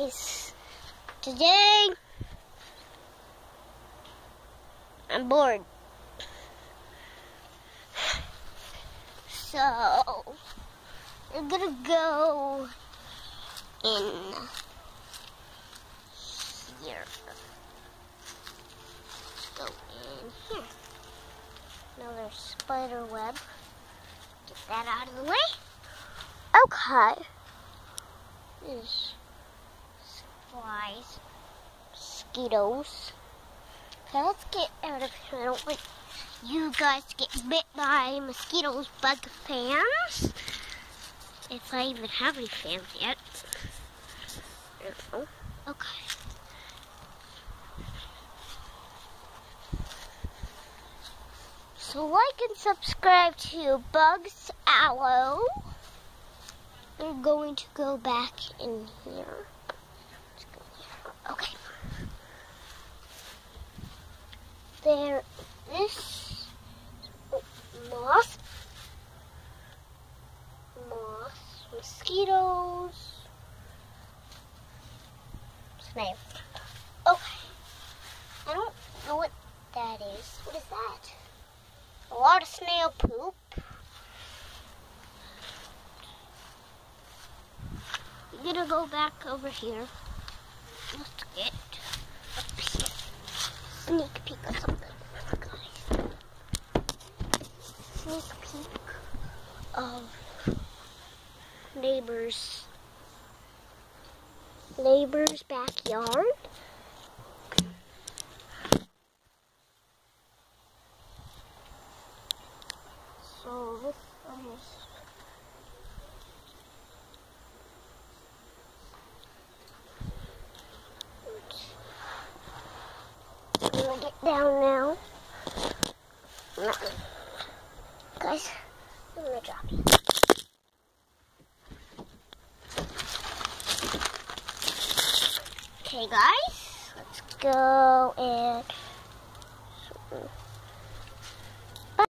guys, today I'm bored, so we're gonna go in here. Let's go in here. Another spider web. Get that out of the way. Okay. There's flies, mosquitoes. Okay, let's get out of here. I don't want you guys to get bit by mosquitoes, bug fans. If I even have any fans yet. Okay. So like and subscribe to Bugs Aloe. We're going to go back in here. Let's go here. Okay. There is moth, mosquitoes, snail. Okay. I don't know what that is. What is that? A lot of snail poop. I'm gonna go back over here. Let's get up here. Sneak peek or something, guys. Sneak peek of neighbor's backyard. So this is I'm gonna get down now. Guys, I'm gonna drop you. Okay guys, let's go and